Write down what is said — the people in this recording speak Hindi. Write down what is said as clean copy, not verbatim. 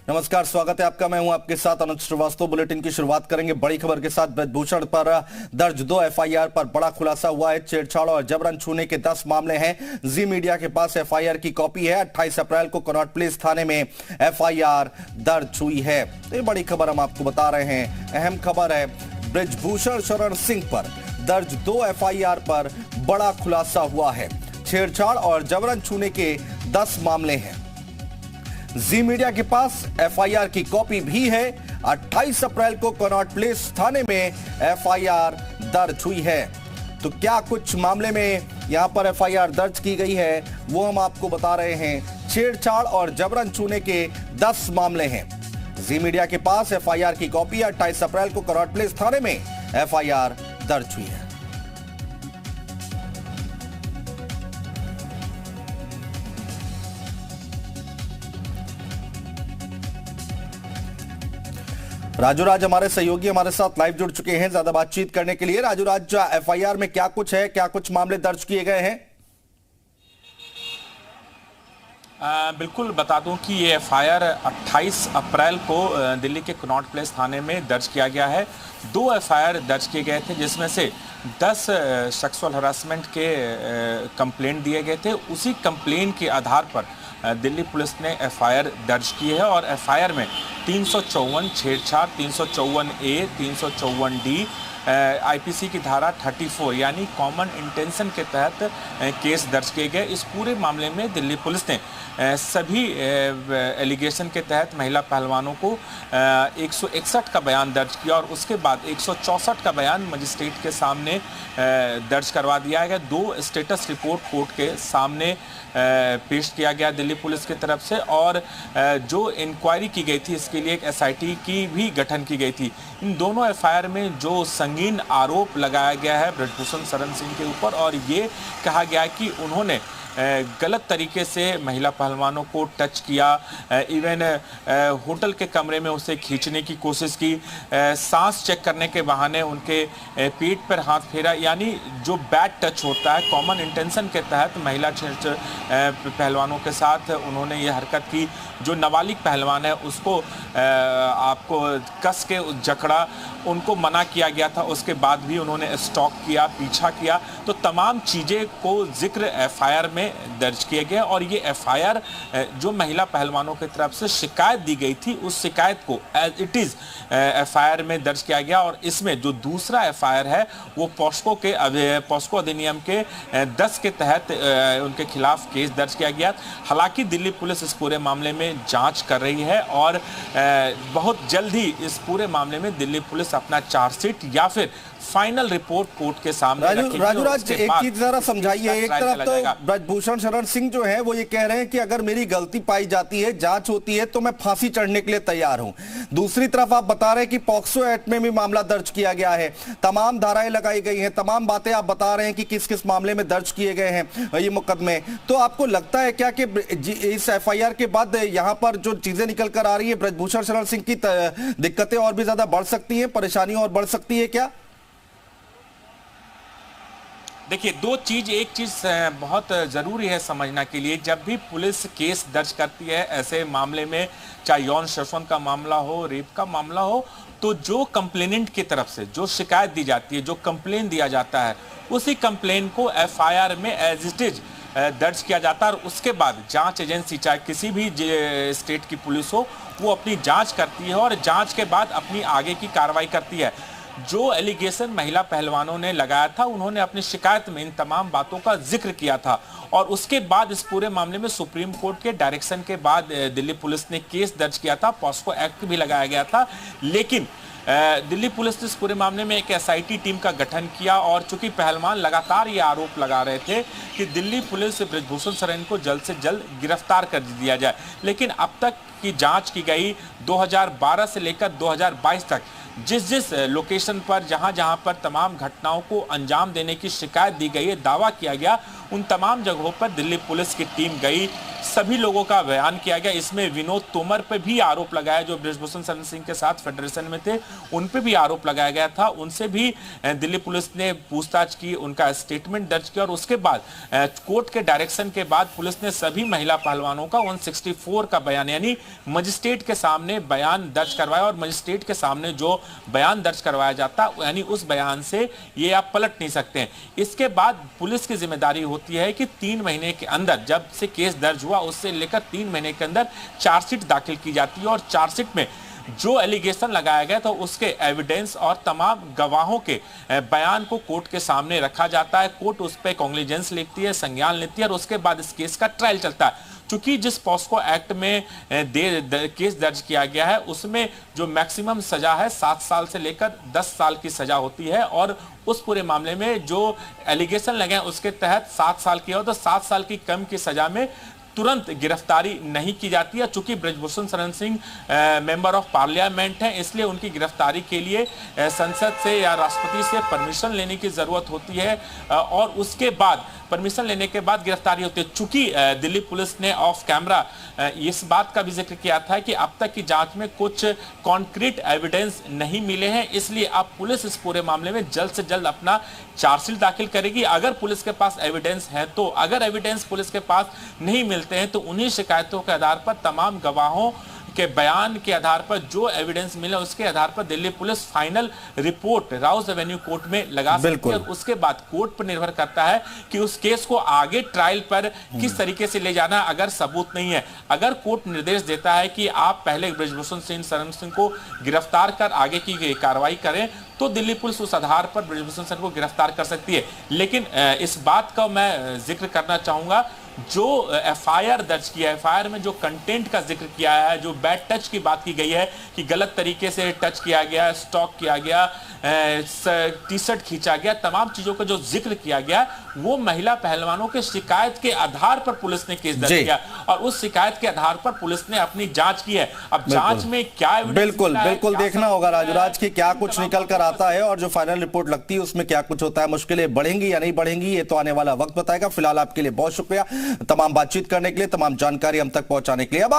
नमस्कार, स्वागत है आपका। मैं हूं आपके साथ अनुज श्रीवास्तव। बुलेटिन की शुरुआत करेंगे बड़ी खबर के साथ। ब्रजभूषण पर दर्ज 2 एफआईआर पर बड़ा खुलासा हुआ है। छेड़छाड़ और जबरन छूने के 10 मामले हैं। जी मीडिया के पास एफआईआर की कॉपी है। 28 अप्रैल को कनॉट प्लेस थाने में एफआईआर दर्ज हुई है। ये बड़ी खबर हम आपको बता रहे हैं। अहम खबर है, ब्रजभूषण शरण सिंह पर दर्ज 2 एफआईआर पर बड़ा खुलासा हुआ है। छेड़छाड़ और जबरन छूने के 10 मामले हैं। जी मीडिया के पास एफआईआर की कॉपी भी है। 28 अप्रैल को कनॉट प्लेस थाने में एफआईआर दर्ज हुई है। तो क्या कुछ मामले में यहां पर एफआईआर दर्ज की गई है वो हम आपको बता रहे हैं। छेड़छाड़ और जबरन छूने के 10 मामले हैं। जी मीडिया के पास एफआईआर की कॉपी 28 अप्रैल को कनॉट प्लेस थाने में एफआईआर दर्ज हुई है। राजू राज हमारे सहयोगी हमारे साथ लाइव जुड़ चुके हैं ज्यादा बातचीत करने के लिए। राजू राज, एफआईआर में क्या कुछ है, क्या कुछ मामले दर्ज किए गए हैं? बिल्कुल बता दूं कि ये एफआईआर 28 अप्रैल को दिल्ली के कनॉट प्लेस थाने में दर्ज किया गया है। 2 एफआईआर दर्ज किए गए थे, जिसमें से 10 सेक्सुअल हरासमेंट के कंप्लेंट दिए गए थे। उसी कंप्लेंट के आधार पर दिल्ली पुलिस ने एफआईआर दर्ज की है और एफआईआर में 354 छेड़छाड़, 354 ए, 354 डी, आईपीसी की धारा 34 यानी कॉमन इंटेंशन के तहत केस दर्ज किए गए। इस पूरे मामले में दिल्ली पुलिस ने सभी एलिगेशन के तहत महिला पहलवानों को 161 का बयान दर्ज किया और उसके बाद 164 का बयान मजिस्ट्रेट के सामने दर्ज करवा दिया गया। 2 स्टेटस रिपोर्ट कोर्ट के सामने पेश किया गया दिल्ली पुलिस की तरफ से और जो इंक्वायरी की गई थी इसके लिए एक एसआईटी की भी गठन की गई थी। इन दोनों एफआईआर में जो संगीन आरोप लगाया गया है ब्रजभूषण शरण सिंह के ऊपर और ये कहा गया है कि उन्होंने गलत तरीके से महिला पहलवानों को टच किया, इवन होटल के कमरे में उसे खींचने की कोशिश की, सांस चेक करने के बहाने उनके पेट पर हाथ फेरा, यानी जो बैड टच होता है कॉमन इंटेंशन के तहत महिला पहलवानों के साथ उन्होंने ये हरकत की। जो नाबालिग पहलवान है उसको आपको कस के जकड़ा, उनको मना किया गया था, उसके बाद भी उन्होंने स्टॉक किया, पीछा किया। तो तमाम चीज़ें को जिक्र एफआईआर में दर्ज किए गए और ये एफआईआर जो महिला पहलवानों की तरफ से शिकायत दी गई थी उस शिकायत को एज इट इज़ एफआईआर में दर्ज किया गया और इसमें जो दूसरा एफआईआर है वो पॉस्को अधिनियम के 10 के तहत उनके खिलाफ केस दर्ज किया गया। हालांकि दिल्ली पुलिस इस पूरे मामले में जांच कर रही है और बहुत जल्द ही इस पूरे मामले में दिल्ली पुलिस अपना चार्जशीट या फिर फाइनल रिपोर्ट कोर्ट के सामने राजू राज, एक चीज जरा समझाइए। एक तरफ तो ब्रजभूषण शरण सिंह जो है वो ये कह रहे हैं कि अगर मेरी गलती पाई जाती है, जांच होती है तो मैं फांसी चढ़ने के लिए तैयार हूं। दूसरी तरफ आप बता रहे हैं कि पॉक्सो एक्ट में भी मामला दर्ज किया गया है, तमाम धाराएं लगाई गई हैं, तमाम बातें आप बता रहे हैं कि किस किस मामले में दर्ज किए गए हैं ये मुकदमे। तो आपको लगता है क्या कि इस एफआईआर के बाद यहां पर जो चीजें निकल कर आ रही है ब्रजभूषण शरण सिंह की दिक्कतें और भी ज्यादा बढ़ सकती हैं, परेशानियां और बढ़ सकती है क्या? देखिए, एक चीज बहुत ज़रूरी है समझना के लिए। जब भी पुलिस केस दर्ज करती है ऐसे मामले में, चाहे यौन शोषण का मामला हो, रेप का मामला हो, तो जो कंप्लेनेंट की तरफ से जो शिकायत दी जाती है, जो कंप्लेन दिया जाता है, उसी कंप्लेन को एफआईआर में एज इट इज दर्ज किया जाता है और उसके बाद जांच एजेंसी, चाहे किसी भी स्टेट की पुलिस हो, वो अपनी जांच करती है और जांच के बाद अपनी आगे की कार्रवाई करती है। जो एलिगेशन महिला पहलवानों ने लगाया था, उन्होंने अपनी शिकायत में इन तमाम बातों का जिक्र किया था और उसके बाद इस पूरे मामले में सुप्रीम कोर्ट के डायरेक्शन के बाद दिल्ली पुलिस ने केस दर्ज किया था, पॉस्को एक्ट भी लगाया गया था। लेकिन दिल्ली पुलिस ने इस पूरे मामले में एक एसआईटी टीम का गठन किया और चूंकि पहलवान लगातार ये आरोप लगा रहे थे कि दिल्ली पुलिस ब्रजभूषण शरण को जल्द से जल्द गिरफ्तार कर दिया जाए, लेकिन अब तक की जांच की गई 2012 से लेकर 2022 तक जिस लोकेशन पर जहां पर तमाम घटनाओं को अंजाम देने की शिकायत दी गई है, दावा किया गया, उन तमाम जगहों पर दिल्ली पुलिस की टीम गई, सभी लोगों का बयान किया गया। इसमें विनोद तोमर पे भी आरोप लगाया, जो ब्रिजभूषण शरण सिंह के साथ फेडरेशन में थे, उन पे भी आरोप लगाया गया था। उनसे भी दिल्ली पुलिस ने पूछताछ की, उनका स्टेटमेंट दर्ज किया और उसके बाद कोर्ट के डायरेक्शन के बाद पुलिस ने सभी महिला पहलवानों का 164 का बयान यानी मजिस्ट्रेट के सामने बयान दर्ज करवाया। और मजिस्ट्रेट के सामने जो बयान दर्ज करवाया जाता यानी उस बयान से ये आप पलट नहीं सकते हैं। इसके बाद पुलिस की जिम्मेदारी होती है कि 3 महीने के अंदर, जब से केस दर्ज हुआ उससे लेकर 3 महीने के अंदर चार्जशीट दाखिल की जाती है और चार्जशीट में जो एलिगेशन लगाया गया था उसके एविडेंस और तमाम गवाहों के बयान को कोर्ट के सामने रखा जाता है। कोर्ट उस पर कॉग्निजेंस लेती है, संज्ञान लेती है और उसके बाद इस केस का ट्रायल चलता है। चूंकि जिस पॉस्को एक्ट में केस दर्ज किया गया है उसमें जो मैक्सिमम सजा है 7 साल से लेकर 10 साल की सजा होती है और उस पूरे मामले में जो एलिगेशन लगे हैं उसके तहत 7 साल की हो तो 7 साल की कम की सजा में तुरंत गिरफ्तारी नहीं की जाती है। चूंकि Brijbhushan Sharan Singh member of parliament हैं, इसलिए उनकी गिरफ्तारी के लिए संसद से या राष्ट्रपति से परमिशन लेने की जरूरत होती है और उसके बाद परमिशन लेने के बाद गिरफ्तारी होती है। चूंकि दिल्ली पुलिस ने ऑफ कैमरा इस बात का भी जिक्र किया था कि अब तक की जांच में कुछ कॉन्क्रीट एविडेंस नहीं मिले हैं, इसलिए अब पुलिस इस पूरे मामले में जल्द से जल्द अपना चार्जशीट दाखिल करेगी। अगर पुलिस के पास एविडेंस है तो, अगर एविडेंस पुलिस के पास नहीं मिलते हैं तो उन्हीं शिकायतों के आधार पर, तमाम गवाहों के बयान के आधार पर जो एविडेंस मिला उसके आधार पर Delhi police final report Rouse Avenue court में लगा सकती है और उसके बाद कोर्ट पर निर्भर करता है कि उस केस को आगे ट्रायल पर किस तरीके से ले जाना। अगर सबूत नहीं है, अगर कोर्ट निर्देश देता है कि आप पहले ब्रिजभूषण शरण सिंह को गिरफ्तार कर आगे की कार्रवाई करें तो दिल्ली पुलिस उस आधार पर ब्रिजभूषण शरण को गिरफ्तार कर सकती है। लेकिन इस बात का मैं जिक्र करना चाहूंगा, जो एफआईआर दर्ज किया है, एफआईआर में जो कंटेंट का जिक्र किया है, जो बैड टच की बात की गई है कि गलत तरीके से टच किया गया, स्टॉक किया गया, टी शर्ट खींचा गया, तमाम चीजों का जो जिक्र किया गया वो महिला पहलवानों के शिकायत के आधार पर पुलिस ने केस दर्ज किया और उस शिकायत के आधार पर पुलिस ने अपनी जांच की है। अब जांच में क्या बिल्कुल देखना होगा राजूराज की क्या कुछ निकल कर आता है और जो फाइनल रिपोर्ट लगती है उसमें क्या कुछ होता है। मुश्किलें बढ़ेंगी या नहीं बढ़ेंगी ये तो आने वाला वक्त बताएगा। फिलहाल आपके लिए बहुत शुक्रिया तमाम बातचीत करने के लिए, तमाम जानकारी हम तक पहुंचाने के लिए। अब आप